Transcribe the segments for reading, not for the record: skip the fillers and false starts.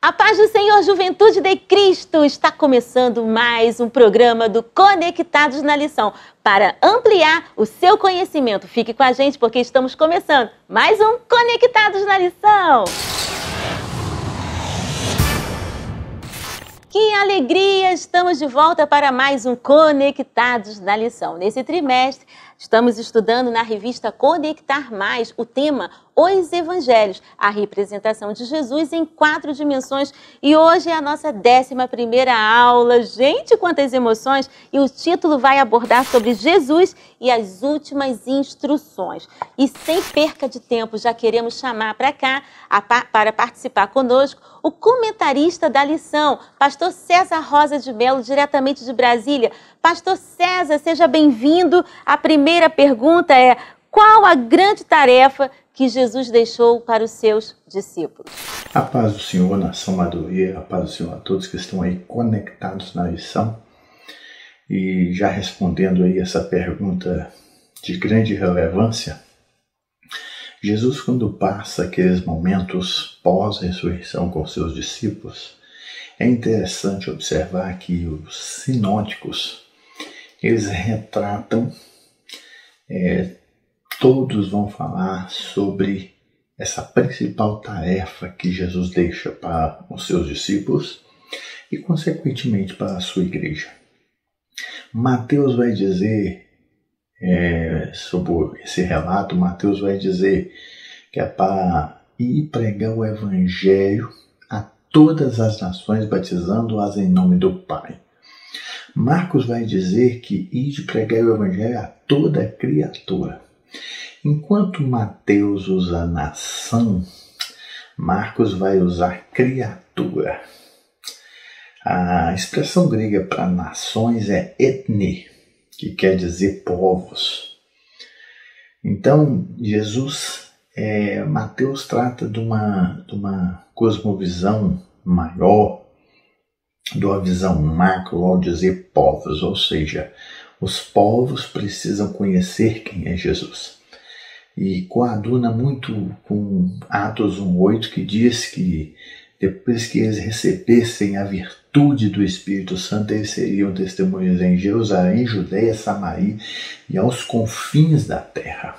A paz do Senhor, Juventude de Cristo! Está começando mais um programa do Conectados na Lição. Para ampliar o seu conhecimento, fique com a gente porque estamos começando mais um Conectados na Lição. Que alegria! Estamos de volta para mais um Conectados na Lição. Nesse trimestre, estamos estudando na revista Conectar Mais o tema Os Evangelhos, a representação de Jesus em 4 dimensões. E hoje é a nossa 11ª aula. Gente, quantas emoções! E o título vai abordar sobre Jesus e as últimas instruções. E sem perca de tempo, já queremos chamar para cá, para participar conosco, o comentarista da lição, Pastor César Rosa de Mello, diretamente de Brasília. Pastor César, seja bem-vindo. A primeira pergunta é: qual a grande tarefa que Jesus deixou para os seus discípulos? A paz do Senhor, nação Madureira, a paz do Senhor a todos que estão aí conectados na lição. E já respondendo aí essa pergunta de grande relevância, Jesus, quando passa aqueles momentos pós-ressurreição com seus discípulos, é interessante observar que os sinóticos, eles retratam, todos vão falar sobre essa principal tarefa que Jesus deixa para os seus discípulos e, consequentemente, para a sua igreja. Mateus vai dizer, sobre esse relato, Mateus vai dizer que é para ir pregar o Evangelho a todas as nações, batizando-as em nome do Pai. Marcos vai dizer que ir pregar o Evangelho a toda criatura. Enquanto Mateus usa nação, Marcos vai usar criatura. A expressão grega para nações é etne, que quer dizer povos. Então, Jesus, Mateus trata de uma cosmovisão maior, de uma visão macro ao dizer povos, ou seja, os povos precisam conhecer quem é Jesus. E coaduna muito com Atos 1:8, que diz que depois que eles recebessem a virtude do Espírito Santo, eles seriam testemunhas em Jerusalém, Judeia, Samaria e aos confins da terra.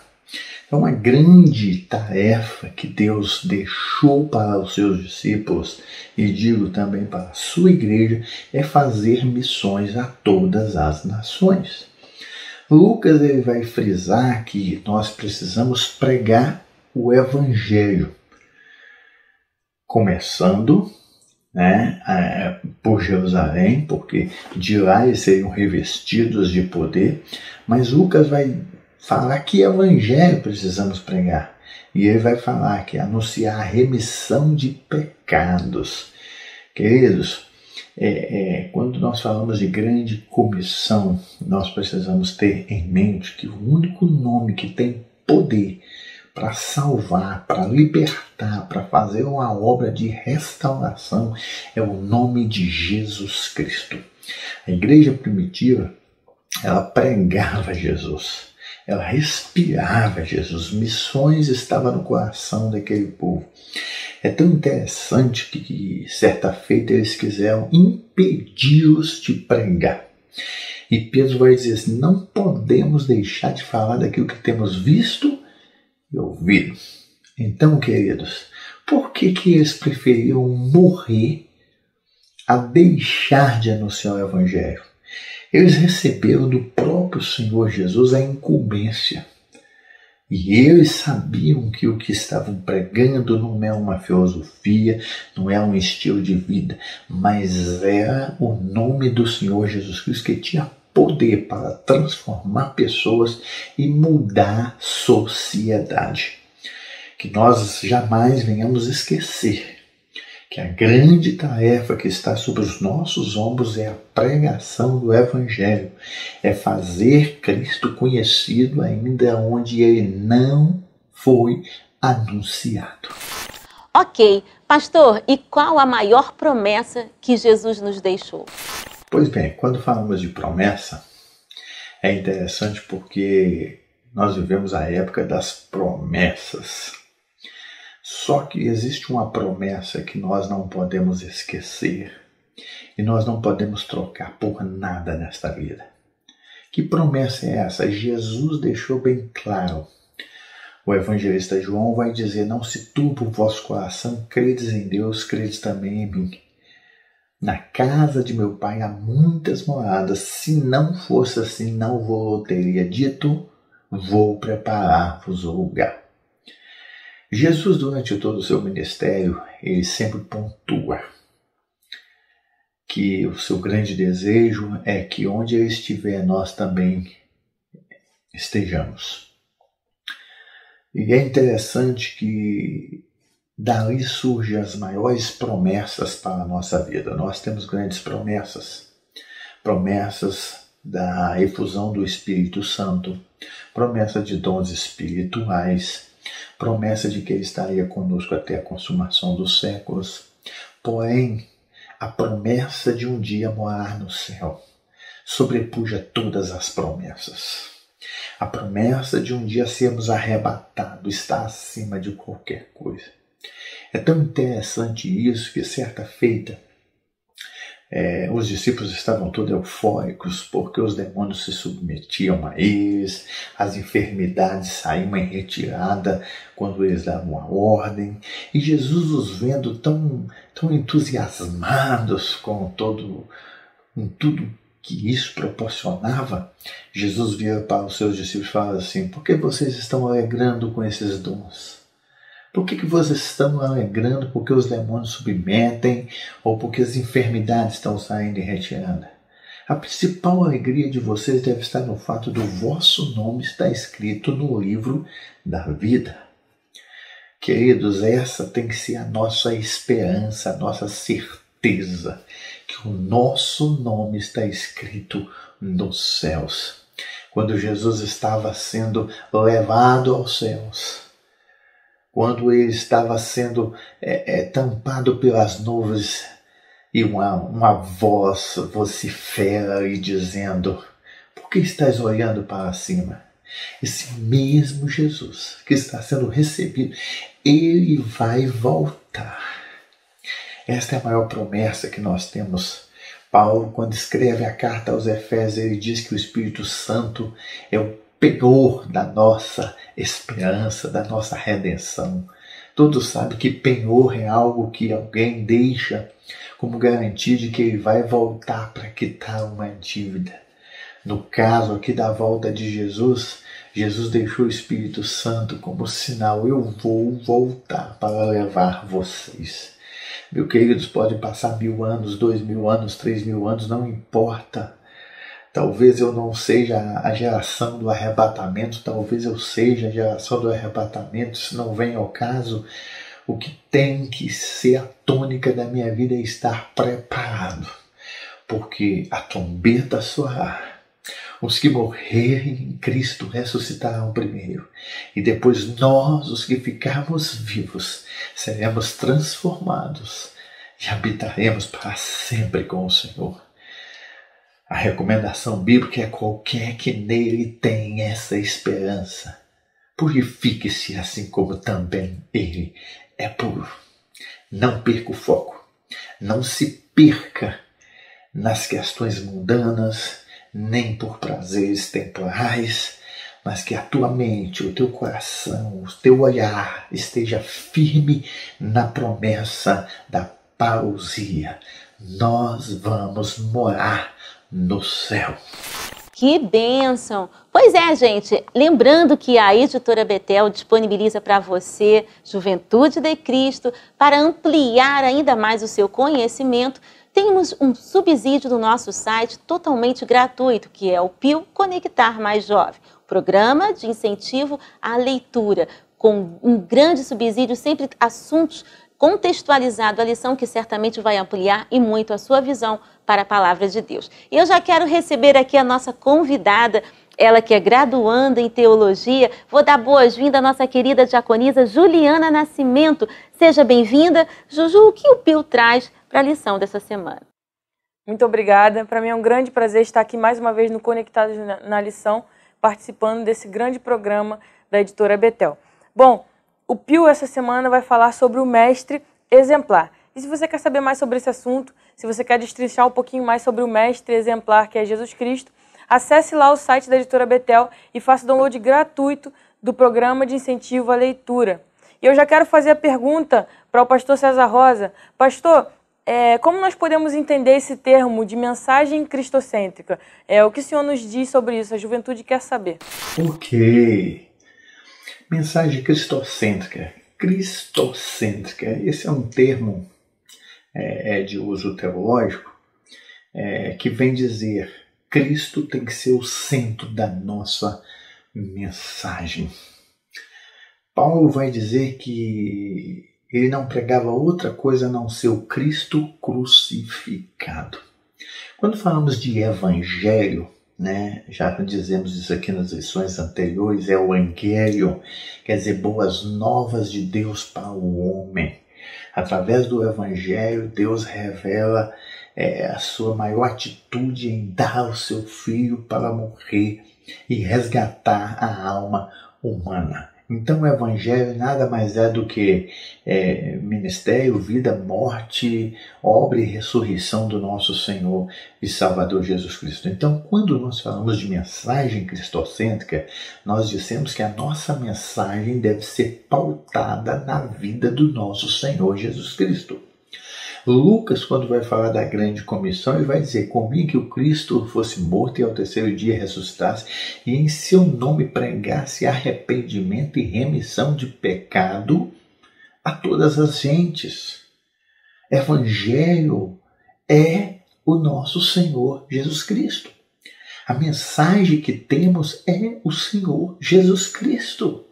É uma grande tarefa que Deus deixou para os seus discípulos, e digo também para a sua igreja, é fazer missões a todas as nações. Lucas ele vai frisar que nós precisamos pregar o Evangelho, começando por Jerusalém, porque de lá eles seriam revestidos de poder, mas Lucas vai falar que Evangelho precisamos pregar, e ele vai falar que anunciar a remissão de pecados. Queridos, quando nós falamos de grande comissão, nós precisamos ter em mente que o único nome que tem poder para salvar, para libertar, para fazer uma obra de restauração é o nome de Jesus Cristo. A igreja primitiva, ela pregava Jesus, ela respirava Jesus, missões estavam no coração daquele povo. É tão interessante que certa feita eles quiseram impedi-los de pregar. E Pedro vai dizer assim: não podemos deixar de falar daquilo que temos visto e ouvido. Então, queridos, por que eles preferiam morrer a deixar de anunciar o Evangelho? Eles receberam do próprio Senhor Jesus a incumbência. E eles sabiam que o que estavam pregando não é uma filosofia, não é um estilo de vida, mas era o nome do Senhor Jesus Cristo, que tinha poder para transformar pessoas e mudar sociedade. Que nós jamais venhamos esquecer que a grande tarefa que está sobre os nossos ombros é a pregação do Evangelho, é fazer Cristo conhecido ainda onde ele não foi anunciado. Ok, pastor, e qual a maior promessa que Jesus nos deixou? Pois bem, quando falamos de promessa, é interessante porque nós vivemos a época das promessas. Só que existe uma promessa que nós não podemos esquecer e nós não podemos trocar por nada nesta vida. Que promessa é essa? Jesus deixou bem claro. O evangelista João vai dizer: não se turbe o vosso coração, credes em Deus, credes também em mim. Na casa de meu pai há muitas moradas, se não fosse assim, não vos teria dito, vou preparar-vos o lugar. Jesus, durante todo o seu ministério, ele sempre pontua que o seu grande desejo é que onde ele estiver, nós também estejamos. E é interessante que dali surgem as maiores promessas para a nossa vida. Nós temos grandes promessas. Promessas da efusão do Espírito Santo, promessa de dons espirituais, promessa de que Ele estaria conosco até a consumação dos séculos. Porém, a promessa de um dia morar no céu sobrepuja todas as promessas. A promessa de um dia sermos arrebatados está acima de qualquer coisa. É tão interessante isso que certa feita os discípulos estavam todos eufóricos porque os demônios se submetiam a eles, as enfermidades saíam em retirada quando eles davam a ordem, e Jesus os vendo tão entusiasmados com tudo que isso proporcionava. Jesus vira para os seus discípulos e fala assim: por que vocês estão alegrando com esses dons? Por que vocês estão alegrando porque os demônios submetem ou porque as enfermidades estão saindo em retirada? A principal alegria de vocês deve estar no fato do vosso nome estar escrito no livro da vida. Queridos, essa tem que ser a nossa esperança, a nossa certeza, que o nosso nome está escrito nos céus. Quando Jesus estava sendo levado aos céus, quando ele estava sendo tampado pelas nuvens, e uma voz vocifera e dizendo: por que estás olhando para cima? Esse mesmo Jesus que está sendo recebido, ele vai voltar. Esta é a maior promessa que nós temos. Paulo, quando escreve a carta aos Efésios, ele diz que o Espírito Santo é o penhor da nossa esperança, da nossa redenção. Todos sabem que penhor é algo que alguém deixa como garantia de que ele vai voltar para quitar uma dívida. No caso aqui da volta de Jesus, Jesus deixou o Espírito Santo como sinal: eu vou voltar para levar vocês. Meus queridos, podem passar 1000 anos, 2000 anos, 3000 anos, não importa. Talvez eu não seja a geração do arrebatamento, talvez eu seja a geração do arrebatamento, se não vem ao caso. O que tem que ser a tônica da minha vida é estar preparado, porque a trombeta soará. Os que morrerem em Cristo ressuscitarão primeiro, e depois nós, os que ficarmos vivos, seremos transformados e habitaremos para sempre com o Senhor. A recomendação bíblica é: qualquer que nele tem essa esperança, purifique-se assim como também ele é puro. Não perca o foco, não se perca nas questões mundanas, nem por prazeres temporais, mas que a tua mente, o teu coração, o teu olhar esteja firme na promessa da parousia. Nós vamos morar no céu. Que bênção! Pois é, gente, lembrando que a Editora Betel disponibiliza para você Juventude de Cristo, para ampliar ainda mais o seu conhecimento. Temos um subsídio do nosso site totalmente gratuito, que é o PIL Conectar Mais Jovem, programa de incentivo à leitura, com um grande subsídio, sempre assuntos contextualizados à lição, que certamente vai ampliar e muito a sua visão para a palavra de Deus. E eu já quero receber aqui a nossa convidada, ela que é graduanda em teologia. Vou dar boas-vindas à nossa querida diaconisa Juliana Nascimento. Seja bem-vinda. Juju, o que o PIL traz para a lição dessa semana? Muito obrigada. Para mim é um grande prazer estar aqui mais uma vez no Conectados na Lição, participando desse grande programa da Editora Betel. Bom, o Pio essa semana vai falar sobre o mestre exemplar. E se você quer saber mais sobre esse assunto, se você quer destrinchar um pouquinho mais sobre o mestre exemplar, que é Jesus Cristo, acesse lá o site da Editora Betel e faça o download gratuito do programa de incentivo à leitura. E eu já quero fazer a pergunta para o pastor César Rosa. Pastor, como nós podemos entender esse termo de mensagem cristocêntrica? O que o senhor nos diz sobre isso? A juventude quer saber. Ok. Mensagem cristocêntrica. Cristocêntrica. Esse é um termo de uso teológico que vem dizer Cristo tem que ser o centro da nossa mensagem. Paulo vai dizer que ele não pregava outra coisa a não ser o Cristo crucificado. Quando falamos de evangelho, já dizemos isso aqui nas lições anteriores, é o evangelho, quer dizer, boas novas de Deus para o homem. Através do evangelho, Deus revela a sua maior atitude em dar o seu filho para morrer e resgatar a alma humana. Então o evangelho nada mais é do que ministério, vida, morte, obra e ressurreição do nosso Senhor e Salvador Jesus Cristo. Então, quando nós falamos de mensagem cristocêntrica, nós dissemos que a nossa mensagem deve ser pautada na vida do nosso Senhor Jesus Cristo. Lucas, quando vai falar da grande comissão, ele vai dizer: convinha que o Cristo fosse morto e ao terceiro dia ressuscitasse, e em seu nome pregasse arrependimento e remissão de pecado a todas as gentes. Evangelho é o nosso Senhor Jesus Cristo. A mensagem que temos é o Senhor Jesus Cristo.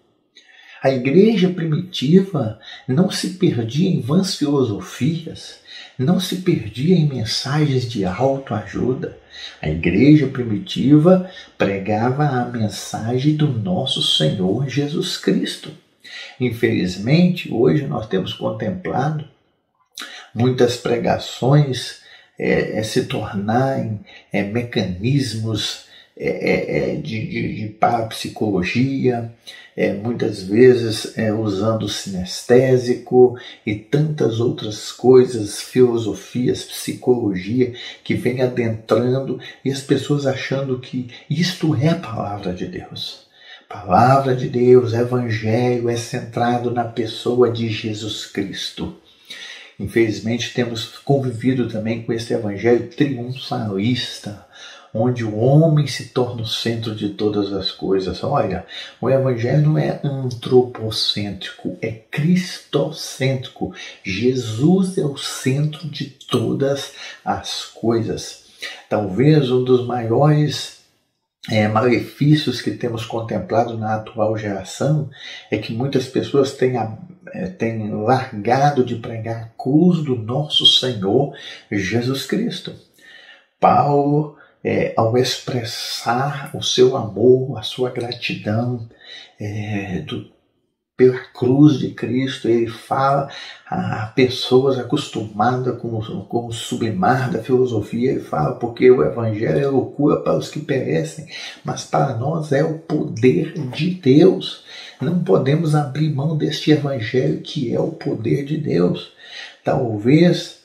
A igreja primitiva não se perdia em vãs filosofias, não se perdia em mensagens de autoajuda. A igreja primitiva pregava a mensagem do nosso Senhor Jesus Cristo. Infelizmente, hoje nós temos contemplado muitas pregações se tornarem mecanismos de parapsicologia, muitas vezes usando sinestésico e tantas outras coisas, filosofias, psicologia, que vem adentrando e as pessoas achando que isto é a palavra de Deus. Palavra de Deus, evangelho é centrado na pessoa de Jesus Cristo. Infelizmente temos convivido também com esse evangelho triunfalista, onde o homem se torna o centro de todas as coisas. Olha, o evangelho não é antropocêntrico, é cristocêntrico. Jesus é o centro de todas as coisas. Talvez um dos maiores malefícios que temos contemplado na atual geração é que muitas pessoas têm largado de pregar a cruz do nosso Senhor Jesus Cristo. Paulo, ao expressar o seu amor, a sua gratidão pela cruz de Cristo, ele fala a pessoas acostumadas com o sublimar da filosofia. Ele fala: porque o evangelho é loucura para os que perecem, mas para nós é o poder de Deus. Não podemos abrir mão deste evangelho que é o poder de Deus. Talvez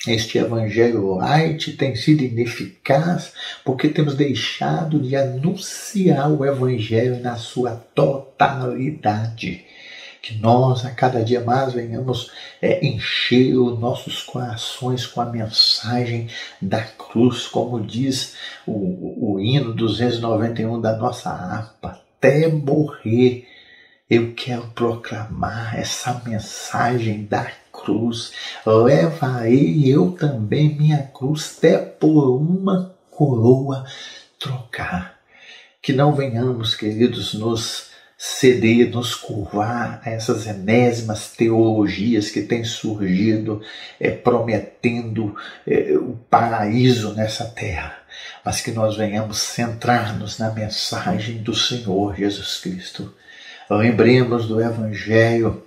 este evangelho light tenha sido ineficaz porque temos deixado de anunciar o evangelho na sua totalidade. Que nós, a cada dia mais, venhamos encher os nossos corações com a mensagem da cruz, como diz o hino 291 da nossa harpa: até morrer eu quero proclamar essa mensagem da cruz. Levarei eu também minha cruz, até por uma coroa trocar. Que não venhamos, queridos, nos ceder, nos curvar a essas enésimas teologias que têm surgido prometendo o paraíso nessa terra, mas que nós venhamos centrar-nos na mensagem do Senhor Jesus Cristo. Lembremos do evangelho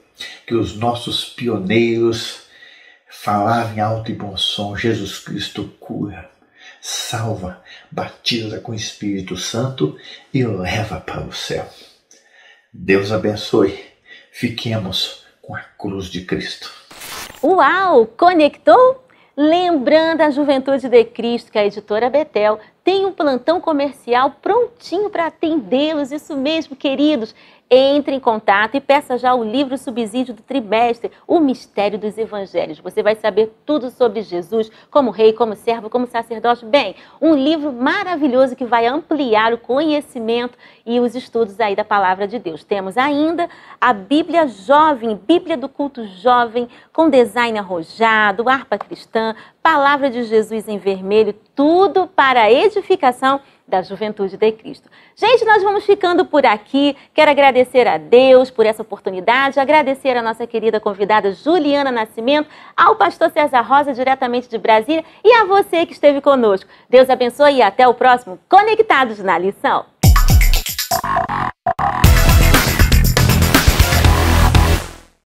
que os nossos pioneiros falavam em alto e bom som: Jesus Cristo cura, salva, batiza com o Espírito Santo e leva para o céu. Deus abençoe. Fiquemos com a cruz de Cristo. Uau! Conectou? Lembrando a Juventude de Cristo que a editora Betel tem um plantão comercial prontinho para atendê-los. Isso mesmo, queridos. Entre em contato e peça já o livro subsídio do trimestre, O Mistério dos Evangelhos. Você vai saber tudo sobre Jesus, como rei, como servo, como sacerdote. Bem, um livro maravilhoso que vai ampliar o conhecimento e os estudos aí da Palavra de Deus. Temos ainda a Bíblia Jovem, Bíblia do Culto Jovem, com design arrojado, harpa cristã, Palavra de Jesus em vermelho, tudo para a edificação da Juventude de Cristo. Gente, nós vamos ficando por aqui. Quero agradecer a Deus por essa oportunidade, agradecer a nossa querida convidada Juliana Nascimento, ao pastor César Rosa, diretamente de Brasília, e a você que esteve conosco. Deus abençoe e até o próximo Conectados na Lição.